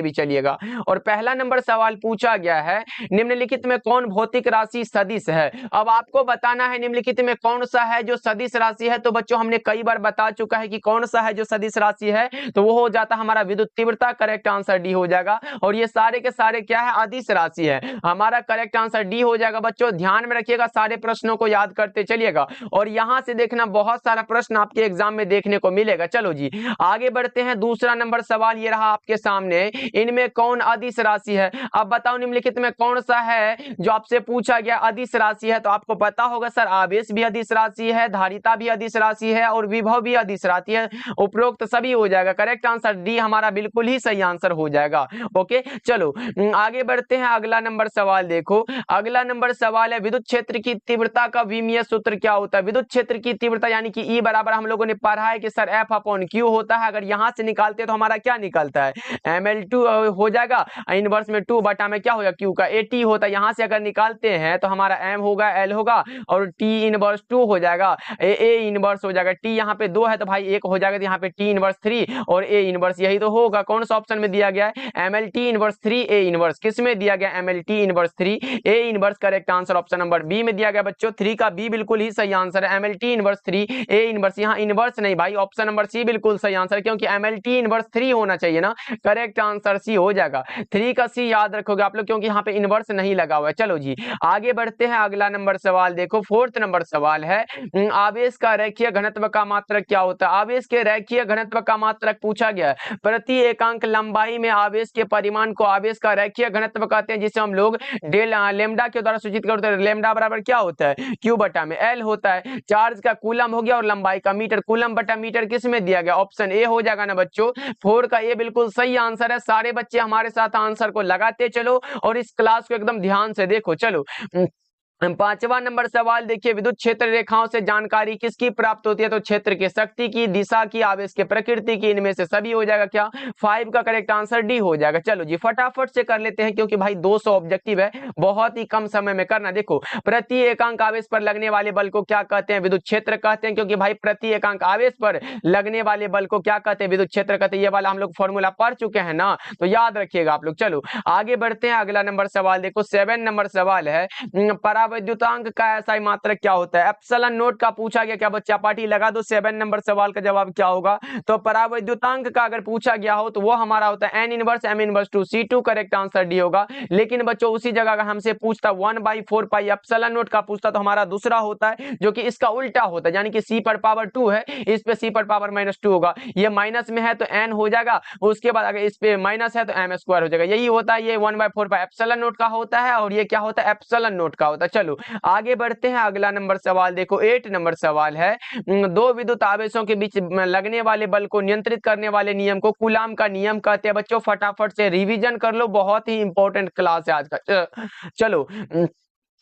भी चलिएगा। और पहला नंबर सवाल पूछा गया है, निम्नलिखित में कौन भौतिक राशि सदिश है। अब आपको बताना है निम्नलिखित में कौन सा है जो सदिश राशि है। तो बच्चों हमने कई बार बता चुका है कि कौन सा है जो सदिश राशि है, तो वो हो जाता है हमारा विद्युत तीव्रता। करेक्ट आंसर डी हो जाएगा। और ये सारे के सारे क्या है, अदिश राशि है। हमारा करेक्ट आंसर डी हो जाएगा। बच्चों ध्यान में रखिएगा, सारे प्रश्नों को याद करते चलिएगा और यहां से देखना बहुत सारा प्रश्न आपके एग्जाम में देखने को मिलेगा। चलो जी आगे बढ़ते हैं। दूसरा नंबर सवाल ये रहा आपके सामने, इनमें कौन अदिश राशि है। अब बताओ निम्नलिखित में कौन सा है जो आपसे पूछा गया अदिश राशि है। तो आपको पता होगा सर, आवेश भी अदिश राशि है, धारिता भी अदिश राशि है और विभव भी अदिश राशि है। उपरोक्त सभी हो जाएगा। करेक्ट आंसर डी हमारा बिल्कुल ही सही आंसर हो जाएगा। ओके चलो आगे बढ़ते हैं। अगला नंबर सवाल देखो, अगला नंबर सवाल है विद्युत क्षेत्र की तीव्रता का विमीय सूत्र क्या होता है। विद्युत क्षेत्र की तीव्रता यानी कि E बराबर हम लोगों ने पढ़ा है कि सर F अपॉन Q होता है। अगर यहां से निकालते तो हमारा क्या निकलता है, ML2 हो जाएगा। इनवर्स में 2 बटा में क्या होगा, Q का AT होता है। यहां से अगर निकालते हैं तो हमारा M होगा, L होगा और T इनवर्स 2 हो जाएगा, A इनवर्स हो जाएगा। T यहाँ पे 2 है तो भाई 1 हो जाएगा, तो यहाँ पे T इनवर्स 3 और A इनवर्स, यही तो होगा। कौन सा ऑप्शन में दिया गया है, MLT इनवर्स 3 A इनवर्स। किस में दिया गया, MLT inverse 3 A inverse. Correct answer option number b में दिया गया बच्चों। 3 का बी बिल्कुल ही सही आंसर है, MLT इनवर्स 3 A इनवर्स। यहाँ इनवर्स नहीं भाई, ऑप्शन नंबर सी बिल्कुल सही आंसर, क्योंकि MLT इनवर्स 3 होना चाहिए ना। करेक्ट आंसर सी हो जाएगा। 3 का सी याद रखोगे आप लोग, क्योंकि यहाँ पे इनवर्स नहीं लगा हुआ है। चलो जी आगे बढ़ते हैं। अगला नंबर सवाल देखो, फोर्थ नंबर सवाल है, आवेश का रेखीय घनत्व का मात्रक क्या होता है। आवेश के रेखीय घनत्व का मात्रक पूछा गया है। प्रति एकांक लंबाई में आवेश के परिमाण को आवेश का रेखीय घनत्व कहते हैं, जिसे हम लोग डेल लेमडा के द्वारा सूचित करते हैं। लेमडा बराबर क्या होता है, Q बटा में L होता है। चार्ज का कूलम हो गया और लंबाई का मीटर। कूलम बटा मीटर किस में दिया गया, ऑप्शन ए हो जाएगा ना बच्चों। 4 का ए बिल्कुल सही आंसर है। सारे बच्चे हमारे साथ आंसर को लगाते चलो और इस क्लास को एकदम ध्यान से देखो। चलो पांचवा नंबर सवाल देखिए, विद्युत क्षेत्र रेखाओं से जानकारी किसकी प्राप्त होती है। तो क्षेत्र के शक्ति की, दिशा की, आवेश के प्रकृति की, इनमें से सभी हो जाएगा। क्या 5 का करेक्ट आंसर डी हो जाएगा। चलो जी फटाफट से कर लेते हैं, क्योंकि भाई 200 ऑब्जेक्टिव है, बहुत ही कम समय में करना। देखो प्रति एकांक आवेश पर लगने वाले बल को क्या कहते हैं, विद्युत क्षेत्र कहते हैं। क्योंकि भाई प्रति एकांक आवेश पर लगने वाले बल को क्या कहते हैं, विद्युत क्षेत्र कहते हैं। ये वाला हम लोग फॉर्मूला पढ़ चुके हैं ना, तो याद रखिएगा आप लोग। चलो आगे बढ़ते हैं। अगला नंबर सवाल देखो, 7 नंबर सवाल है, परावैद्युतांक का SI मात्रक क्या होता है। एप्सिलॉन नोट का पूछा गया। क्या बच्चा पार्टी लगा दो, 7 नंबर सवाल का जवाब क्या होगा। तो परावैद्युतांक का अगर पूछा गया हो तो वो हमारा होता है N inverse M inverse 2 C2। Correct answer D होगा। लेकिन बच्चों उसी जगह अगर हमसे पूछता 1/4 पाई एप्सिलॉन नोट का पूछता तो हमारा दूसरा होता है, जो कि इसका उल्टा होता है। यानी कि C पर पावर 2 है, इस पे C पर पावर -2 होगा। ये माइनस में है तो N हो जाएगा, उसके बाद अगर इस पे माइनस है तो M स्क्वायर हो जाएगा। यही होता है, ये 1/4 पाई एप्सिलॉन नोट का होता है और ये क्या होता है, एप्सिलॉन नोट का होता है। चलो आगे बढ़ते हैं। अगला नंबर सवाल देखो, 8 नंबर सवाल है, दो विद्युत आवेशों के बीच लगने वाले बल को नियंत्रित करने वाले नियम को कूलाम का नियम कहते हैं। बच्चों फटाफट से रिवीजन कर लो, बहुत ही इंपॉर्टेंट क्लास है आज का। चलो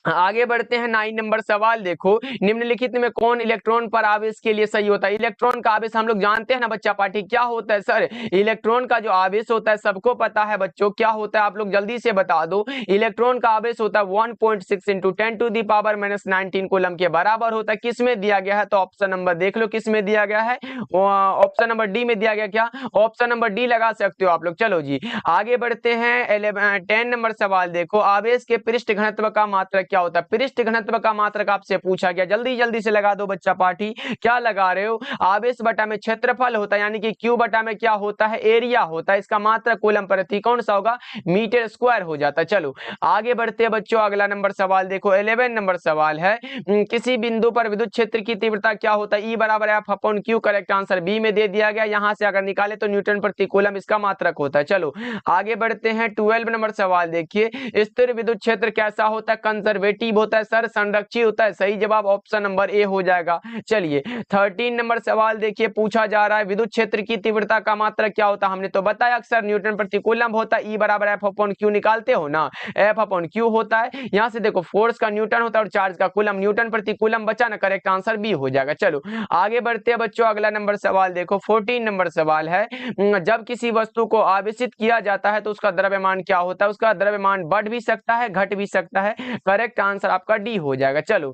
आगे बढ़ते हैं। 9 नंबर सवाल देखो, निम्नलिखित में कौन इलेक्ट्रॉन पर आवेश के लिए सही होता है। इलेक्ट्रॉन का आवेश हम लोग जानते हैं ना बच्चा पार्टी, क्या होता है सर। इलेक्ट्रॉन का जो आवेश होता है सबको पता है बच्चों, क्या होता है आप लोग जल्दी से बता दो। इलेक्ट्रॉन का आवेश होता है 1.6 × 10⁻⁻19 कूलम के बराबर होता है। किस में दिया गया है, तो ऑप्शन नंबर देख लो किस में दिया गया है, ऑप्शन नंबर डी में दिया गया। क्या ऑप्शन नंबर डी लगा सकते हो आप लोग। चलो जी आगे बढ़ते हैं। 10 नंबर सवाल देखो, आवेश के पृष्ठ घनत्व का मात्रक क्या होता है। पृष्ठ घनत्व का मात्रक आपसे पूछा गया, जल्दी जल्दी से लगा दो बच्चा पार्टी। क्या लगा रहे हो, आवेश बटा में क्षेत्रफल होता है, यानी कि Q बटा में क्या होता है, एरिया होता है। इसका मात्रक कूलम प्रति कौन सा होगा, मीटर स्क्वायर हो जाता है। चलो आगे बढ़ते हैं बच्चों। अगला नंबर सवाल देखो, 11 नंबर सवाल है, किसी बिंदु पर विद्युत क्षेत्र की तीव्रता क्या होता है। E बराबर F upon Q। Correct answer b में दे दिया गया। यहां से अगर निकाले तो न्यूटन प्रति कूलम इसका मात्रक होता है। चलो आगे बढ़ते हैं। 12 नंबर सवाल देखिए, स्थिर विद्युत क्षेत्र कैसा होता है, कंजर्वेटिव होता है सर, संरक्षित होता है। सही जवाब ऑप्शन नंबर ए हो जाएगा। चलिए 13 नंबर सवाल देखिए, पूछा जा रहा है विद्युत क्षेत्र की तीव्रता का मात्रक क्या होता है। हमने तो बताया अक्सर न्यूटन प्रति कूलम होता है। E बराबर F अपॉन Q निकालते हो ना, F अपॉन Q होता है। यहां से देखो फोर्स का न्यूटन होता है और चार्ज का कूलम, न्यूटन प्रति कूलम बचा ना। करेक्ट आंसर बी हो जाएगा। चलो आगे बढ़ते हैं बच्चों। अगला नंबर सवाल देखो, 14 नंबर सवाल है, जब किसी वस्तु को आवेशित किया जाता है तो उसका द्रव्यमान क्या होता है। उसका द्रव्यमान बढ़ भी सकता है, घट भी सकता है। करेक्ट आंसर आपका डी हो जाएगा। चलो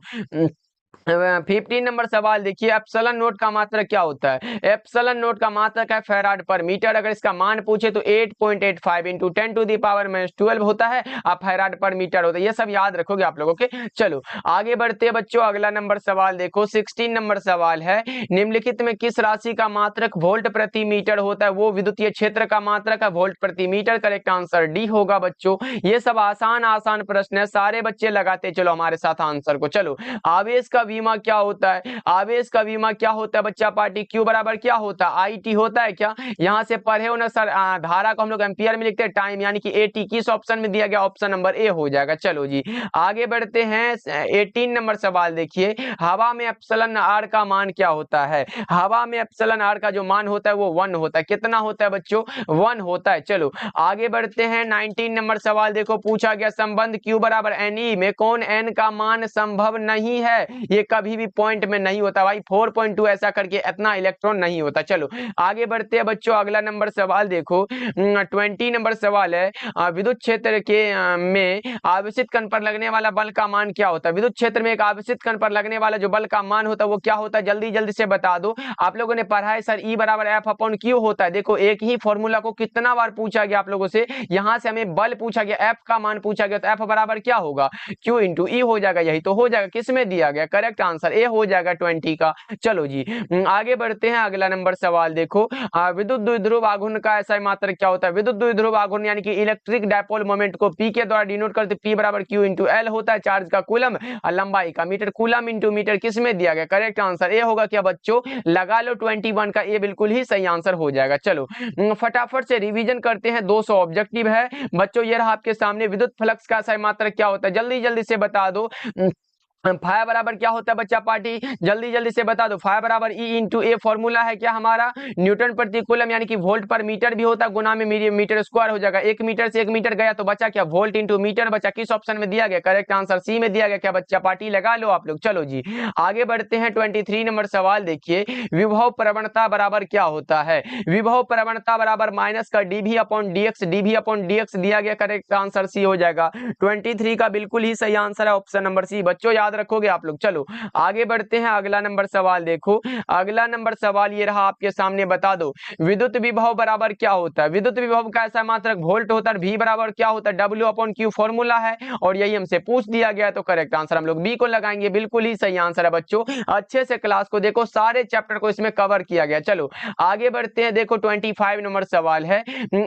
15 नंबर सवाल देखिए, एप्सिलॉन नोट का मात्रक क्या होता है? एप्सिलॉन नोट का मात्रक है फैराड पर मीटर। अगर इसका मान पूछे तो 8.85 इंटू 10⁻⁻12 होता है, अब फैराड पर मीटर होता है। ये सब याद रखोगे आप लोगों के। चलो आगे बढ़ते हैं बच्चों, अगला नंबर सवाल देखो, 16 नंबर सवाल है, निम्नलिखित में किस राशि का मात्रक वोल्ट प्रति मीटर होता है? वो विद्युतीय क्षेत्र का मात्रक है वोल्ट प्रति मीटर। करेक्ट आंसर डी होगा बच्चों। ये सब आसान आसान प्रश्न है, सारे बच्चे लगाते चलो हमारे साथ आंसर को। चलो, आवेश का बीमा क्या होता है? आवेश का बीमा क्या होता है बच्चा पार्टी? क्यू बराबर क्या होता है? आई टी होता है क्या? यहाँ से पढ़े हो ना सर, धारा को हम लोग एम्पियर में लिखते हैं, टाइम यानी कि एटी किस ऑप्शन में दिया गया? ऑप्शन नंबर ए हो जाएगा। चलो जी आगे बढ़ते हैं, 18 नंबर सवाल देखिए, हवा में एप्सिलॉन आर का मान क्या होता है? हवा में एप्सिलॉन आर का जो मान होता है वो 1 होता है। कितना होता है बच्चों? 1 होता है। चलो आगे बढ़ते हैं, 19 नंबर सवाल देखो, पूछा गया संबंध Q बराबर NE में कौन n का मान संभव नहीं है? ये कभी भी पॉइंट में नहीं होता भाई, 4.2 ऐसा करके इतना इलेक्ट्रॉन नहीं होता। चलो आगे बढ़ते हैं बच्चों, अगला नंबर सवाल देखो, 20 नंबर सवाल है, विद्युत क्षेत्र के में आवेशित कण पर लगने वाला बल का मान क्या होता है? विद्युत क्षेत्र में एक आवेशित कण पर लगने वाला जो बल का मान होता है वो क्या होता है? जल्दी जल्दी से बता दो। आप लोगों ने पढ़ा है सर, E बराबर F अपॉन Q होता है। देखो एक ही फॉर्मूला को कितना बार पूछा गया आप लोगों से, यहाँ से हमें बल पूछा गया, F का मान पूछा गया, तो F बराबर क्या होगा? Q इंटू E हो जाएगा। यही तो हो जाएगा, किसमें दिया गया? करेक्ट आंसर ए हो जाएगा 20 का। चलो जी आगे बढ़ते हैं, अगला नंबर सवाल देखो, विद्युत द्विध्रुव आघूर्ण का ऐसा मात्रक क्या होता है? विद्युत द्विध्रुव आघूर्ण यानी कि इलेक्ट्रिक डायपोल मोमेंट को P के द्वारा डिनोट करते, P बराबर Q इंटू L होता है, चार्ज का कूलम और लंबाई का मीटर। कूलम इंटू मीटर किसमें दिया गया? करेक्ट आंसर ए होगा क्या बच्चों? लगा लो 21 का, ए बिल्कुल ही सही आंसर हो जाएगा। चलो फटाफट से रिवीजन करते हैं, 200 ऑब्जेक्टिव है बच्चों। ये रहा आपके सामने, विद्युत फ्लक्स का सही मात्रक क्या होता है? जल्दी जल्दी से बता दो। फाइ बराबर क्या होता है बच्चा पार्टी? जल्दी जल्दी से बता दो। फाइ बराबर E इंटू ए फॉर्मूला है क्या हमारा? न्यूटन प्रति कूलम यानी कि वोल्ट पर मीटर भी होता है, गुना में मीटर स्क्वायर हो जाएगा। 1 मीटर से 1 मीटर गया तो बचा क्या? वोल्ट इंटू मीटर बचा। किस ऑप्शन में दिया गया? करेक्ट आंसर सी में दिया गया क्या बच्चा पार्टी? लगा लो आप लोग। चलो जी आगे बढ़ते हैं, 23 नंबर सवाल देखिए, विभव प्रवणता बराबर क्या होता है? विभव प्रवणता बराबर माइनस का d v upon d x, d v upon d x दिया गया। करेक्ट आंसर सी हो जाएगा। 23 का बिल्कुल ही सही आंसर है ऑप्शन नंबर सी। बच्चों याद रखोगे आप लोग। चलो आगे बढ़ते हैं, अगला नंबर सवाल देखो, अगला नंबर सवाल ये रहा आपके सामने, बता दो विद्युत विभव बराबर क्या होता है? विद्युत विभव का ऐसा मात्रक वोल्ट होता है। V बराबर क्या होता है? W अपॉन Q फॉर्मूला है और यही हमसे पूछ दिया गया है, तो करेक्ट आंसर हम लोग बी को लगाएंगे। बिल्कुल ही सही आंसर है बच्चों। अच्छे से क्लास को देखो, सारे चैप्टर को इसमें कवर किया गया। चलो आगे बढ़ते हैं, देखो 25 नंबर सवाल है,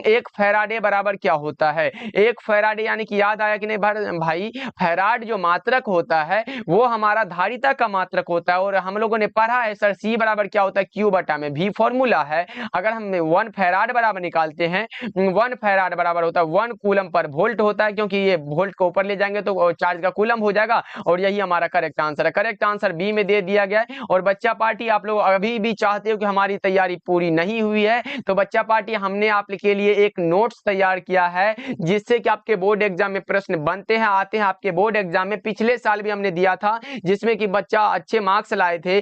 एक फैराडे बराबर क्या होता है? एक फैराडे यानी कि याद आया कि नहीं भाई? फैराड जो मात्रक होता है वो हमारा धारिता का मात्रक होता है, और हम लोगों ने पढ़ा है सर सी बराबर क्या होता है? क्यू बटा में भी फॉर्मूला है। अगर हम 1 फैराड बराबर निकालते हैं, 1 फैराड बराबर होता है 1 कूलम पर वोल्ट होता है, क्योंकि ये वोल्ट को ऊपर ले जाएंगे तो चार्ज का कूलम हो जाएगा, और यही हमारा करेक्ट आंसर है। करेक्ट आंसर बी में दे दिया गया है। और बच्चा पार्टी आप लोग अभी भी चाहते हो कि हमारी तैयारी पूरी नहीं हुई है, तो बच्चा पार्टी हमने आपके लिए एक नोट्स तैयार किया है, जिससे कि आपके बोर्ड एग्जाम में प्रश्न बनते हैं, आते हैं आपके बोर्ड एग्जाम में। पिछले साल भी हमने दिया था जिसमें कि बच्चा अच्छे मार्क्स लाए थे,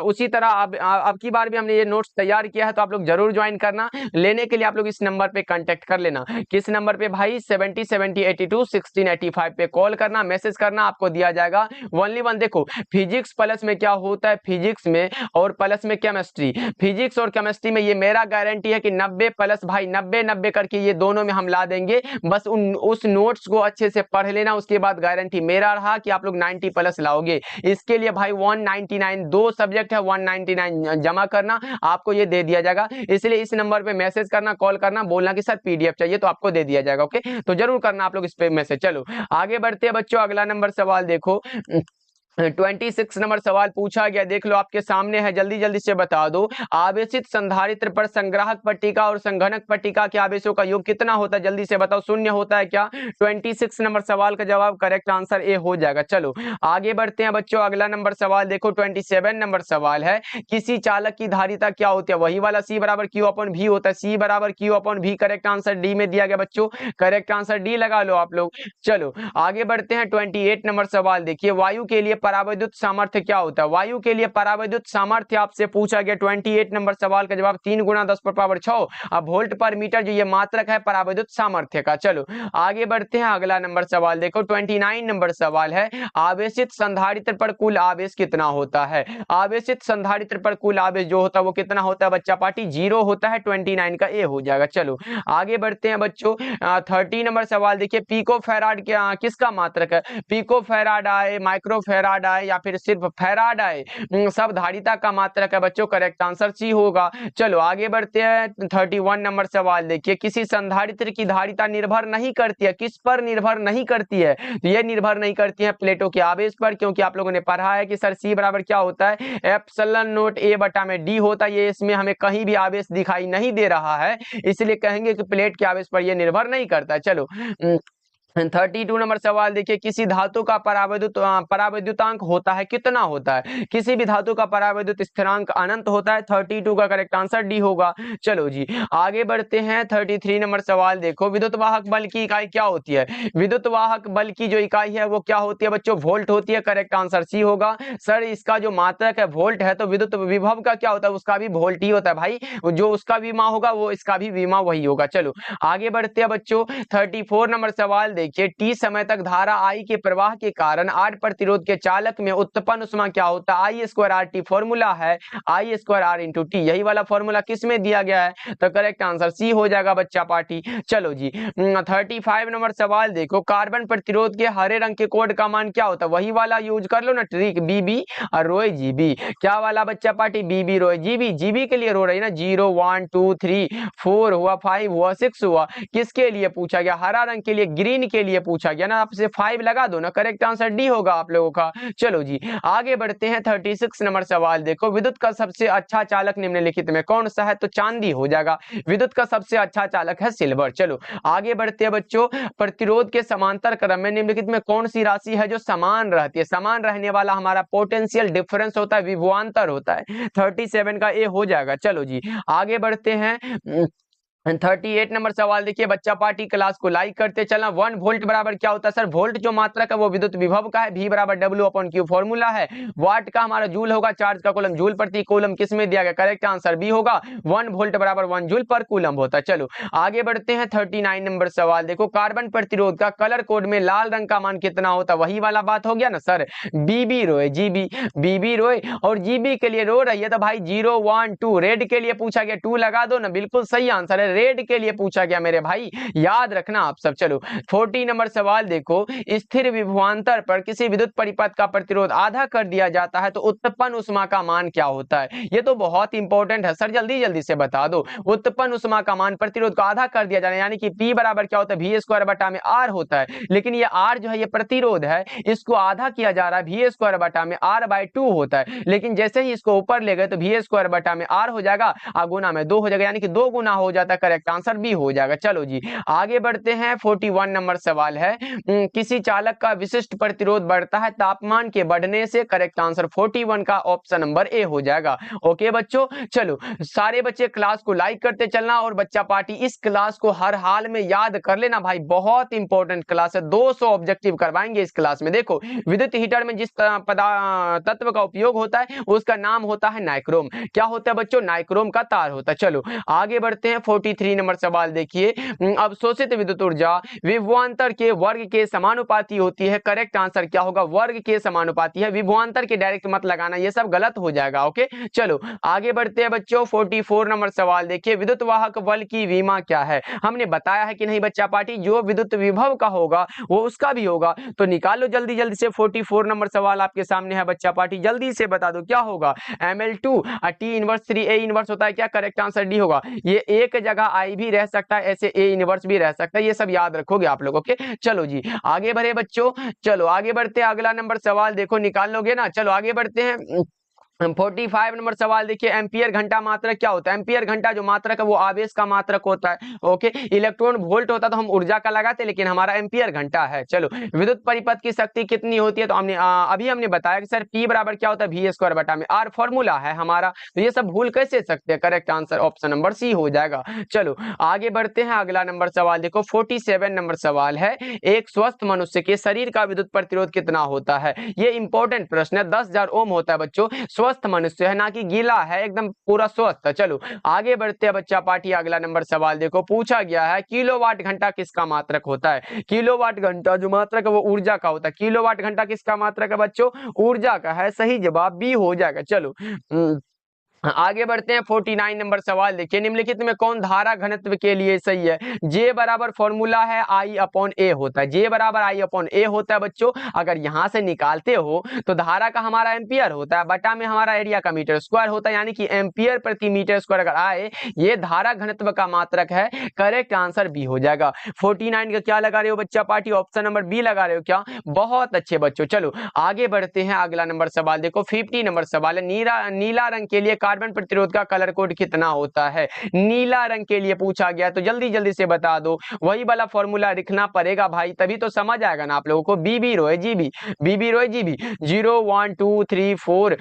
उसी तरह अब की बार भी हमने ये नोट्स तैयार किया है, तो आप लोग जरूर ज्वाइन करना। लेने के लिए आप लोग इस नंबर पे कांटेक्ट कर लेना। किस नंबर पे भाई? 7070821685 पे कॉल करना, मैसेज करना, आपको दिया जाएगा ओनली वन। देखो फिजिक्स प्लस में क्या होता है, फिजिक्स में और प्लस में केमिस्ट्री, फिजिक्स और केमिस्ट्री में ये मेरा गारंटी है कि 90 प्लस भाई 90 करके ये दोनों में हम ला देंगे। बस उस नोट्स को अच्छे से पढ़ लेना, उसके बाद गारंटी मेरा रहा कि आप लोग 90 प्लस लाओगे। इसके लिए भाई 199 दो सब्जेक्ट है, 199 जमा करना, आपको ये दे दिया जाएगा। इसलिए इस नंबर पे मैसेज करना, कॉल करना, बोलना कि सर पीडीएफ चाहिए, तो आपको दे दिया जाएगा। ओके, तो जरूर करना आप लोग इस पे मैसेज। चलो आगे बढ़ते हैं बच्चों, अगला नंबर सवाल देखो, 26 नंबर सवाल पूछा गया, देख लो आपके सामने है, जल्दी जल्दी से बता दो। आवेशित संधारित्र पर संग्राहक पट्टिका और संघनक पट्टिका के आवेशों का योग कितना होता है? जल्दी से बताओ, शून्य होता है क्या? 26 नंबर सवाल का जवाब करेक्ट आंसर ए हो जाएगा। चलो आगे बढ़ते हैं बच्चों, अगला नंबर सवाल देखो, 27 नंबर सवाल है, किसी चालक की धारिता क्या होती है? वही वाला सी बराबर क्यू अपॉन भी होता है। सी बराबर क्यू अपॉन भी, करेक्ट आंसर डी में दिया गया बच्चों। करेक्ट आंसर डी लगा लो आप लोग। चलो आगे बढ़ते हैं, 28 नंबर सवाल देखिए, वायु के लिए परावैद्युत सामर्थ्य क्या होता है? वायु के लिए परावैद्युत सामर्थ्य आपसे पूछा गया 28 नंबर सवाल का जवाब 3 गुना 10⁻6। अब वोल्ट पर मीटर जो ये मात्रक है परावैद्युत सामर्थ्य का। चलो आगे बढ़ते हैं, अगला नंबर सवाल देखो 29 नंबर सवाल है, आवेशित संधारित्र पर कुल आवेश कितना होता है? आवेशित संधारित्र पर कुल आवेश जो होता है वो कितना होता है बच्चा पार्टी? 0 होता है। 29 का ए हो जाएगा। चलो आगे बढ़ते हैं बच्चों, 30 नंबर सवाल देखिए, पिको फैराड किसका मात्रक है? पिको फैराड आए, माइक्रो फैराड आए या फिर सिर्फ फैराड आए, सब धारिता का मात्रक है बच्चों। करेक्ट आंसर सी होगा। चलो आगे बढ़ते हैं, 31 नंबर सवाल देखिए, किसी संधारित्र की धारिता निर्भर नहीं करती है, किस पर निर्भर नहीं करती है? तो ये निर्भर नहीं करती है प्लेटों के आवेश पर, क्योंकि आप लोगों ने पढ़ा है कि सर सी बराबर क्या होता है? एप्सिलॉन नॉट ए बटा में डी होता है। ये इसमें हमें कहीं भी आवेश दिखाई नहीं दे रहा है, इसलिए कहेंगे कि प्लेट के आवेश पर यह निर्भर नहीं करता है। चलो 32 नंबर सवाल देखिए, किसी धातु का परावैद्युतांक होता है, कितना होता है? किसी भी धातु का परावैद्युत स्थिरांक अनंत होता है। 32 का करेक्ट आंसर डी होगा। चलो जी आगे बढ़ते हैं, 33 नंबर सवाल देखो, विद्युत वाहक बल की इकाई क्या होती है? विद्युत वाहक बल की जो इकाई है वो क्या होती है बच्चों? वोल्ट होती है। करेक्ट आंसर सी होगा। सर इसका जो मात्रक है वोल्ट है, तो विद्युत विभव का क्या होता है? उसका भी वोल्ट ही होता है भाई, जो उसका विमा होगा वो इसका भी विमा वही होगा। चलो आगे बढ़ते हैं बच्चों, 34 नंबर सवाल देखिए, टी समय तक धारा आई के प्रवाह के कारण 8 प्रतिरोध के चालक में उत्पन्न ऊष्मा क्या होता है? आई स्क्वायर आर टी फॉर्मूला है, आई स्क्वायर आर इंटू टी, यही वाला फॉर्मूला किस में दिया गया है? तो करेक्ट आंसर सी हो जाएगा बच्चा पार्टी। चलो जी 35 नंबर सवाल देखो, कार्बन प्रतिरोध के हरे रंग के कोड का मान क्या होता है? वही वाला यूज कर लो ना, ट्रिक बीबी और रोय जीबी। क्या वाला बच्चा पार्टी? बीबी रोय जीबी। जीबी के लिए रो रही ना, 0 1 2 3 4 हुआ, 5 हुआ, 6 हुआ। किसके लिए पूछा गया? हरा रंग के लिए, ग्रीन के लिए पूछा गया ना, आपसे 5 लगा दो ना। करेक्ट आंसर डी होगा आप लोगों का। चलो जी आगे बढ़ते हैं, 36 नंबर सवाल देखो, विद्युत का सबसे अच्छा चालक निम्नलिखित में कौन सा है? तो चांदी हो जाएगा। विद्युत का सबसे अच्छा चालक है सिल्वर। चलो आगे बढ़ते हैं बच्चों, प्रतिरोध के समांतर क्रम में निम्नलिखित में कौन सी राशि है जो समान रहती है? समान रहने वाला हमारा पोटेंशियल डिफरेंस होता है, विभवांतर होता है। 37 का ए हो जाएगा। चलो जी आगे बढ़ते हैं, 38 नंबर सवाल देखिए, बच्चा पार्टी क्लास को लाइक करते चलना। 1 वोल्ट बराबर क्या होता है? सर वोल्ट जो मात्रक है वो विद्युत विभव का है, V बराबर W/Q फॉर्मूला है। वाट का हमारा जूल होगा, चार्ज का कूलम, जूल प्रति कूलम किस में दिया गया? करेक्ट आंसर बी होगा। 1 वोल्ट बराबर 1 जूल पर कूलम होता है। चलो आगे बढ़ते हैं, 39 नंबर सवाल देखो, कार्बन प्रतिरोध का कलर कोड में लाल रंग का मान कितना होता है? वही वाला बात हो गया ना सर, बीबी रोय जीबी, बीबी रोय और जीबी के लिए रो रही है तो भाई 0 1 2, रेड के लिए पूछा गया 2 लगा दो ना, बिल्कुल सही आंसर है, रेड के लिए पूछा गया मेरे भाई, याद रखना आप सब। चलो 40 नंबर सवाल देखो, स्थिर विभवांतर पर किसी विद्युत परिपथ का प्रतिरोध आधा कर दिया जाता है तो उत्पन्न ऊष्मा का मान क्या होता है? ये तो बहुत इंपॉर्टेंट है सर, जल्दी जल्दी से बता दो। उत्पन्न ऊष्मा का मान प्रतिरोध को आधा कर दिया जाना, यानी कि P बराबर क्या होता है? V स्क्वायर बटा में R होता है, लेकिन ये R जो है ये प्रतिरोध है, इसको आधा किया जा रहा है, V स्क्वायर बटा में R/2 होता है, लेकिन जैसे ही इसको ऊपर ले गए तो V स्क्वायर बटा में R हो जाएगा, गुना में 2 हो जाएगा, यानी कि 2 गुना हो जाता है। करेक्ट आंसर बी हो जाएगा। चलो जी आगे बढ़ते हैं, 41 नंबर सवाल है, किसी चालक का विशिष्ट प्रतिरोध बढ़ता है तापमान के बढ़ने से। करेक्ट आंसर 41 का ऑप्शन नंबर ए हो जाएगा। ओके बच्चों, चलो सारे बच्चे क्लास को लाइक करते चलना, और बच्चा पार्टी इस क्लास को हर हाल में याद कर लेना भाई, बहुत इंपॉर्टेंट क्लास है, 200 ऑब्जेक्टिव करवाएंगे इस क्लास में। देखो विद्युत हीटर में जिस तत्व का उपयोग होता है उसका नाम होता है नाइक्रोम। क्या होता है बच्चों? नाइक्रोम का तार होता है। चलो आगे बढ़ते हैं, 43 नंबर सवाल देखिए, अवशोषित विद्युत ऊर्जा विभवांतर के वर्ग के समानुपाती होती है। करेक्ट आंसर क्या होगा? वर्ग के समानुपाती है, विभवांतर के डायरेक्ट मत लगाना, ये सब गलत हो जाएगा। ओके चलो आगे बढ़ते हैं बच्चों, 44 नंबर सवाल देखिए, विद्युत वाहक बल की विमा क्या है? हमने बताया है कि नहीं बच्चा पार्टी? जो विद्युत विभव का होगा वो उसका भी होगा, तो निकालो जल्दी जल्दी से। 44 नंबर सवाल आपके सामने है बच्चा पार्टी, जल्दी से बता दो क्या होगा? ml2 T inverse 3 A inverse होता है क्या? करेक्ट आंसर डी होगा। ये एक जगह आई भी रह सकता है, ऐसे ए इनवर्स भी रह सकता है, ये सब याद रखोगे आप लोग। ओके चलो जी आगे बढ़े बच्चों, चलो आगे बढ़ते हैं, अगला नंबर सवाल देखो, निकाल लोगे ना? चलो आगे बढ़ते हैं, 45 नंबर सवाल देखिए, एम्पियर घंटा मात्रक क्या होता है? एम्पियर घंटा जो मात्रक है वो आवेश का मात्रक होता है। ओके, इलेक्ट्रॉन वोल्ट होता तो हम ऊर्जा का लगाते, लेकिन हमारा एम्पियर घंटा है। चलो, विद्युत परिपथ की शक्ति कितनी होती है? तो हमने अभी हमने बताया कि सर P बराबर क्या होता है, वी स्क्वायर बटा में आर फॉर्मूला है हमारा। तो ये सब भूल कैसे सकते हैं? Correct answer option number c हो जाएगा। चलो आगे बढ़ते हैं, अगला नंबर सवाल देखो, 47 नंबर सवाल है, एक स्वस्थ मनुष्य के शरीर का विद्युत प्रतिरोध कितना होता है? ये इंपॉर्टेंट प्रश्न है। 10,000 ओम होता है बच्चों। स्वस्थ मनुष्य है, ना कि गीला है, एकदम पूरा स्वस्थ है। चलो आगे बढ़ते हैं बच्चा पार्टी, अगला नंबर सवाल देखो, पूछा गया है किलोवाट घंटा किसका मात्रक होता है? किलोवाट घंटा जो मात्रक है वो ऊर्जा का होता है। किलोवाट घंटा किसका मात्रक है बच्चों? ऊर्जा का है। सही जवाब बी हो जाएगा। चलो आगे बढ़ते हैं, 49 नंबर सवाल देखिए, निम्नलिखित में कौन धारा घनत्व के लिए सही है? जे बराबर फॉर्मूला है आई अपॉन ए होता है। जे बराबर आई अपॉन ए होता है बच्चों। अगर यहां से निकालते हो तो धारा का हमारा एम्पियर होता है, बटा में हमारा एरिया का मीटर स्क्वायर होता है, यानी कि एम्पियर प्रति मीटर स्क्वायर अगर आए, ये धारा घनत्व का मात्रक है। करेक्ट आंसर बी हो जाएगा। 49 का क्या लगा रहे हो बच्चा पार्टी? ऑप्शन नंबर बी लगा रहे हो क्या? बहुत अच्छे बच्चों। चलो आगे बढ़ते हैं, अगला नंबर सवाल देखो, 50 नंबर सवाल है, नीला रंग के लिए कार्बन प्रतिरोध का कलर कोड कितना होता है? नीला रंग के लिए पूछा गया, तो जल्दी जल्दी से बता दो। वही वाला फॉर्मूला लिखना पड़ेगा भाई, तभी तो समझ आएगा ना आप लोगों को। बीबी रोए जीबी, बीबी रोए जीबी, 0 1 2 3 4,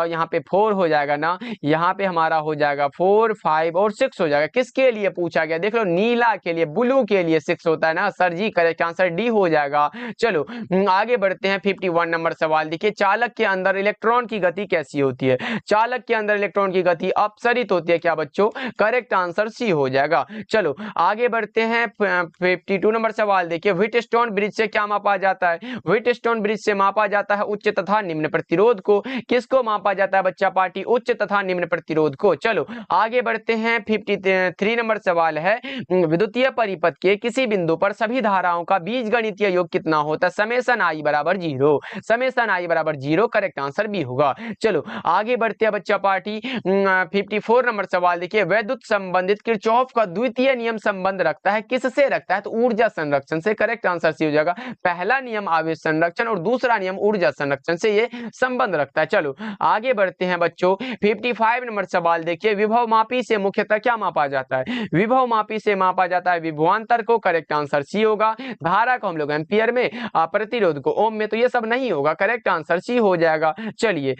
यहाँ पे 4 हो जाएगा ना, यहाँ पे हमारा हो जाएगा 4 5 और 6 हो जाएगा। किसके लिए पूछा गया? देख लो, नीला के लिए, ब्लू के लिए 6 होता है ना सर जी। करेक्ट आंसर डी हो जाएगा। चलो आगे बढ़ते हैं, 51 नंबर सवाल देखिए, चालक के अंदर इलेक्ट्रॉन की गति कैसी होती है? चालक के अंदर इलेक्ट्रॉन की गति अपसरित होती है क्या बच्चों? करेक्ट आंसर सी हो जाएगा। चलो आगे बढ़ते हैं, 52 नंबर सवाल देखिए, व्हीटस्टोन ब्रिज से क्या मापा जाता है? व्हीटस्टोन ब्रिज से मापा जाता है उच्च तथा निम्न प्रतिरोध को। किसको मापा जाता है बच्चा पार्टी? उच्च तथा निम्न प्रतिरोध को। चलो आगे बढ़ते हैं, 53 नंबर सवाल है, विद्युतीय परिपथ के किसी बिंदु पर सभी धाराओं का बीजगणितीय योग कितना होता है? समेशन आई बराबर 0। समेशन आई बराबर 0। करेक्ट आंसर बी होगा। चलो आगे बढ़ते हैं बच्चा पार्टी, 54 नंबर सवाल देखिए, वैद्युत संबंधित किरचॉफ का द्वितीय नियम संबंध रखता है, किससे रखता है? तो ऊर्जा संरक्षण से। करेक्ट आंसर सी हो जाएगा। पहला नियम आवेश संरक्षण और दूसरा नियम ऊर्जा संरक्षण से ये संबंध रखता है। चलो आगे बढ़ते हैं बच्चों, 55 नंबर सवाल देखिए, विभव मापी से मुख्यतः क्या मापा जाता है? विभव मापी से मापा जाता है विभवांतर को। करेक्ट आंसर सी होगा। धारा को हम लोग एम्पियर में, प्रतिरोध को ओम में, तो ये सब नहीं होगा। करेक्ट आंसर सी हो जाएगा। चलिए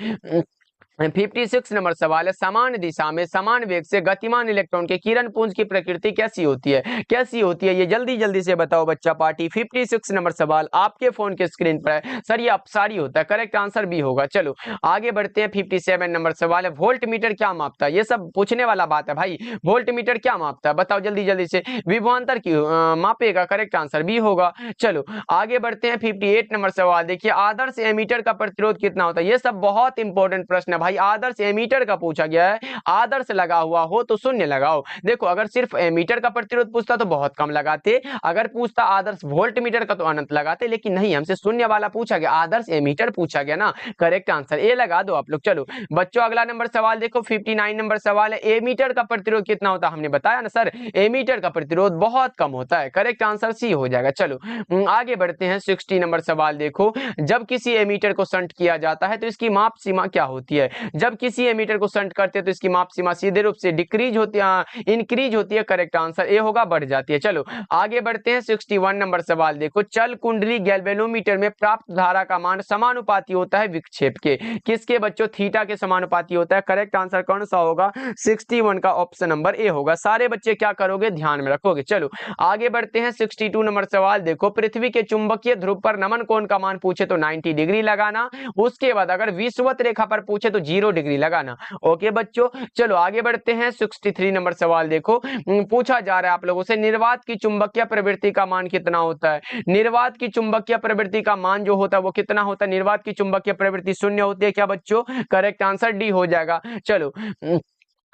56 नंबर सवाल है, समान दिशा में समान वेग से गतिमान इलेक्ट्रॉन के किरण पुंज की प्रकृति कैसी होती है? कैसी होती है ये जल्दी जल्दी से बताओ बच्चा पार्टी। 56 नंबर सवाल आपके फोन के स्क्रीन पर है सर, ये अपसारी होता है। करेक्ट आंसर भी होगा। चलो आगे बढ़ते हैं, 57 नंबर सवाल है, वोल्ट मीटर क्या मापता है? ये सब पूछने वाला बात है भाई। वोल्ट मीटर क्या मापता है बताओ जल्दी जल्दी से। विभवांतर की मापेगा। करेक्ट आंसर भी होगा। चलो आगे बढ़ते हैं, 58 नंबर सवाल देखिए, आदर्श एमीटर का प्रतिरोध कितना होता है? ये सब बहुत इंपॉर्टेंट प्रश्न है भाई। आदर्श एमीटर का पूछा गया है, आदर्श लगा हुआ हो तो शून्य लगाओ। देखो अगर सिर्फ एमीटर का प्रतिरोध पूछता तो बहुत कम लगाते, अगर पूछता आदर्श वोल्ट मीटर का तो अनंत लगाते, लेकिन नहीं, हमसे शून्य वाला पूछा गया, आदर्श एमीटर पूछा गया ना। करेक्ट आंसर ए लगा दो आप लोग। चलो बच्चों अगला नंबर सवाल देखो, 59 नंबर सवाल है, एमीटर का प्रतिरोध कितना होता है? हमने बताया ना सर, एमीटर का प्रतिरोध बहुत कम होता है। करेक्ट आंसर सी हो जाएगा। चलो आगे बढ़ते हैं, 60 नंबर सवाल देखो, जब किसी एमीटर को शंट किया जाता है तो इसकी माप सीमा क्या होती है? जब किसी एमीटर को शंट करते हैं तो इसकी माप सीमा सीधे रूप से डिक्रीज होती है, इंक्रीज होती है। करेक्ट आंसर ए होगा, बढ़ जाती है। चलो आगे बढ़ते हैं, 61 नंबर सवाल देखो, चल कुंडली गैल्वेनोमीटर में प्राप्त धारा का मान समानुपाती होता है विक्षेप के। किसके बच्चों? थीटा के समानुपाती होता है। करेक्ट आंसर कौन सा होगा? 61 का ऑप्शन नंबर ए होगा। सारे बच्चे क्या करोगे? ध्यान में रखोगे। चलो आगे बढ़ते हैं, 62 नंबर सवाल देखो, पृथ्वी के चुंबकीय ध्रुव पर नमन कोण का मान पूछे तो 90 डिग्री लगाना। उसके बाद अगर विषुवत रेखा पर पूछे तो 0 डिग्री लगाना। ओके बच्चों, चलो आगे बढ़ते हैं, 63 नंबर सवाल देखो, पूछा जा रहा है आप लोगों से, निर्वात की चुंबकीय प्रवृत्ति का मान कितना होता है? निर्वात की चुंबकीय प्रवृत्ति का मान जो होता है वो कितना होता है? निर्वात की चुंबकीय प्रवृत्ति 0 होती है क्या बच्चों? करेक्ट आंसर डी हो जाएगा। चलो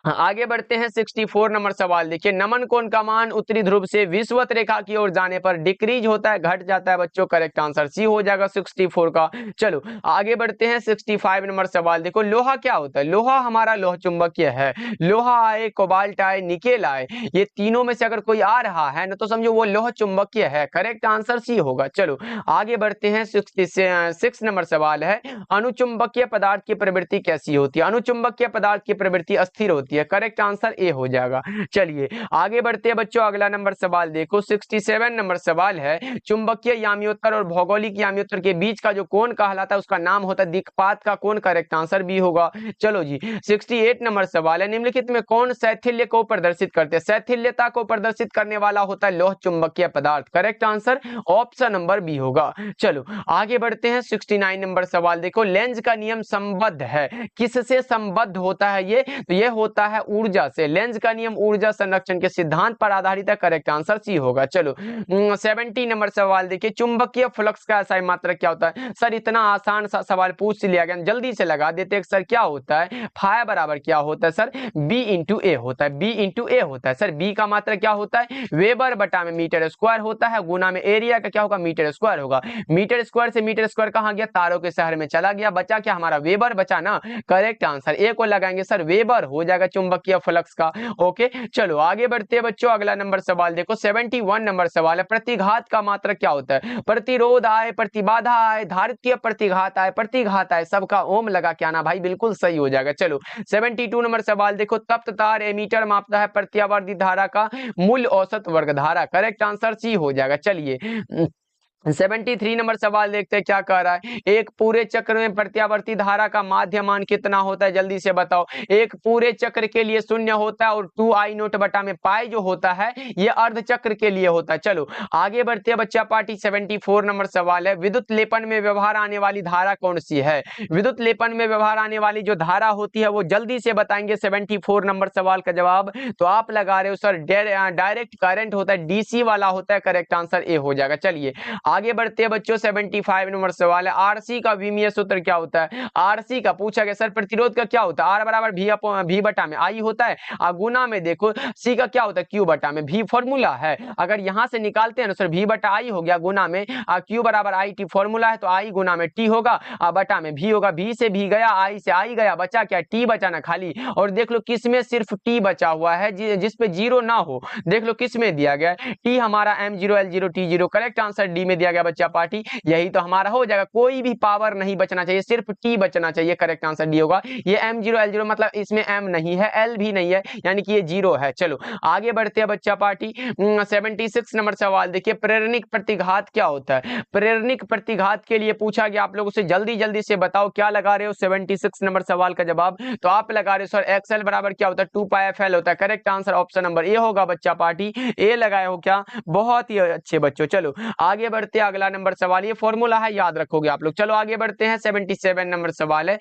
आगे बढ़ते हैं 64 नंबर सवाल। देखिए, नमन कोण का मान उत्तरी ध्रुव से विषुवत रेखा की ओर जाने पर डिक्रीज होता है, घट जाता है बच्चों। करेक्ट आंसर सी हो जाएगा 64 का। चलो आगे बढ़ते हैं 65 नंबर सवाल। देखो, लोहा क्या होता है? लोहा हमारा लोह चुंबकीय है। लोहा आए, कोबाल्ट आए, निकेल आए, ये तीनों में से अगर कोई आ रहा है ना तो समझो वो लोह चुंबकीय है। करेक्ट आंसर सी होगा। चलो आगे बढ़ते हैं 66 नंबर सवाल है, अनुचुंबकीय पदार्थ की प्रवृत्ति कैसी होती है? अनुचुंबकीय पदार्थ की प्रवृत्ति अस्थिर होती है। करेक्ट आंसर ए हो जाएगा। चलिए आगे बढ़ते हैं बच्चों, अगला नंबर सवाल देखो 67 नंबर सवाल है, चुंबकीय याम्योत्तर और भौगोलिक याम्योत्तर के बीच का जो कोण कहलाता है उसका नाम होता है दिक्पात का कोण। करेक्ट आंसर बी होगा। चलो जी 68 नंबर सवाल है, निम्नलिखित में कौन शैथिल्य को प्रदर्शित करते हैं? शैथिल्यता को प्रदर्शित करने वाला होता है लौह चुंबकीय पदार्थ। Correct answer option number b होगा। चलो आगे बढ़ते हैं 69 नंबर सवाल। देखो, लेंज का नियम संबद्ध है, किससे संबद्ध होता है ये? तो ये होता है ऊर्जा से। लेंज का नियम ऊर्जा संरक्षण के सिद्धांत पर आधारित है। करेक्ट आंसर सी होगा। चलो 70 नंबर सवाल देखिए, चुंबकीय फ्लक्स का SI मात्रक क्या होता है? सर इतना आसान सा सवाल पूछ लिया गया, जल्दी से लगा देते हैं सर। क्या होता है? फाइ बराबर क्या होता है सर? बी इंटू ए होता है। बी इंटू ए होता है सर। बी का मात्रक क्या होता है? वेबर बटा में मीटर स्क्वायर होता है, गुना में एरिया का क्या होगा? मीटर स्क्वायर होगा। मीटर स्क्वायर से मीटर स्क्वायर कहां गया? तारों के शहर में चला गया। बचा क्या हमारा? वेबर बचा ना। करेक्ट आंसर ए को लगाएंगे सर, वेबर हो जाएगा चुंबकीय फ्लक्स का। ओके चलो आगे बढ़ते हैं बच्चों, अगला नंबर सवाल देखो 71 नंबर सवाल है, प्रतिघात का मात्रक क्या होता है? प्रतिरोध आए, प्रतिबाधा आए, धारित्य प्रतिघात आए, प्रतिघात आए, सबका ओम लगा के आना भाई, बिल्कुल सही हो जाएगा। चलो 72 नंबर सवाल देखो, तप्त तार एमीटर मापता है प्रत्यावर्ती धारा का मूल औसत वर्ग धारा। करेक्ट आंसर सी हो जाएगा। चलिए 73 नंबर सवाल देखते हैं क्या कह रहा है, एक पूरे चक्र में प्रत्यावर्ती धारा का माध्य मान कितना होता है? जल्दी से बताओ। एक पूरे चक्र के लिए 0 होता है और 2I0 बटा में पाई जो होता है ये अर्ध चक्र के लिए होता है। चलो आगे बढ़ते हैं बच्चा पार्टी। 74 नंबर सवाल है, विद्युत लेपन में व्यवहार आने वाली धारा कौन सी है? विद्युत लेपन में व्यवहार आने वाली जो धारा होती है वो जल्दी से बताएंगे 74 नंबर सवाल का जवाब। तो आप लगा रहे हो सर डायरेक्ट करंट होता है, DC वाला होता है। करेक्ट आंसर ए हो जाएगा। चलिए आगे बढ़ते हैं बच्चों 75 नंबर सवाल है, आरसी का विमीय सूत्र क्या होता है? आरसी का पूछा गया सर, प्रतिरोध का क्या होता है? आर बराबर भी बटा में आई होता है, गुना में देखो सी का क्या होता है? क्यू बटा में भी फॉर्मूला है। अगर यहां से निकालते हैं ना सर, भी बटा आई हो गया, गुना में क्यू बराबर आई टी फॉर्मूला है तो आई गुना में टी होगा, बटा में भी होगा। भी से भी गया, आई से आई गया, बचा क्या? टी बचा ना खाली। और देख लो किसमें सिर्फ टी बचा हुआ है, जिसपे जीरो ना हो। देख लो किसमें दिया गया है? टी हमारा M0 L0 T0। Correct answer D में दिया गया बच्चा पार्टी, यही तो हमारा हो जाएगा। कोई भी पावर नहीं बचना चाहिए, सिर्फ टी बचना चाहिए। करेक्ट आंसर डी होगा। ये M0 L0 मतलब इसमें M नहीं है, L भी नहीं है, यानी कि ये जीरो है। चलो आगे बढ़ते हैं बच्चा पार्टी 76 नंबर सवाल देखिए, प्रेरणिक प्रतिघात क्या होता है? प्रेरणिक प्रतिघात के लिए पूछा गया आप लोगों से, जल्दी से बताओ क्या लगा रहे हो 76 नंबर सवाल का जवाब। तो आप लगा रहे हो सर XL बराबर क्या होता है? 2πfL होता है। Correct answer option number A होगा बच्चा पार्टी, ए लगाए हो क्या? बहुत ही अच्छे बच्चों। चलो आगे बढ़ते हैं, अगला नंबर सवाल, ये फॉर्मूला है याद रखोगे आप लोग। चलो आगे बढ़ते हैं 77 नंबर सवाल है,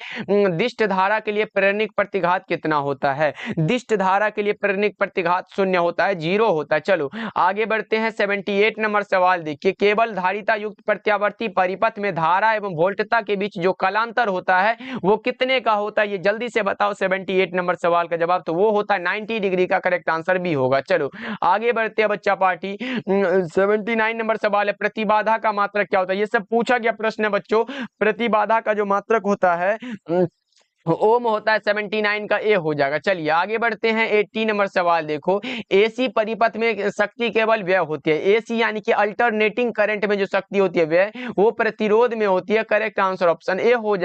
दिष्ट धारा के लिए प्रेरणिक प्रतिघात कितना होता है? दिष्ट धारा के लिए प्रेरणिक प्रतिघात 0 होता है, 0 होता है। चलो आगे बढ़ते हैं 78 नंबर सवाल देखिए, केवल धारिता युक्त प्रत्यावर्ती परिपथ में धारा एवं वोल्टता के बीच जो कलांतर होता है वो कितने का होता है? ये जल्दी से बताओ 78 नंबर सवाल का जवाब। तो वो होता है 90 डिग्री का। करेक्ट आंसर भी होगा। चलो आगे बढ़ते हैं बच्चा पार्टी 79 नंबर सवाल है, प्रतिबाधा का मात्रक क्या होता है? ये सब पूछा गया प्रश्न है बच्चों। प्रतिबाधा का जो मात्रक होता है ओम होता है, 79 का ए हो जाएगा। चलिए आगे बढ़ते हैं 80 नंबर सवाल देखो, AC परिपथ में शक्ति केवल व्यय होती है। AC यानी कि अल्टरनेटिंग करंट में जो शक्ति होती है व्यय वो प्रतिरोध में होती है। करेक्ट आंसर ऑप्शन ए हो जाएगा।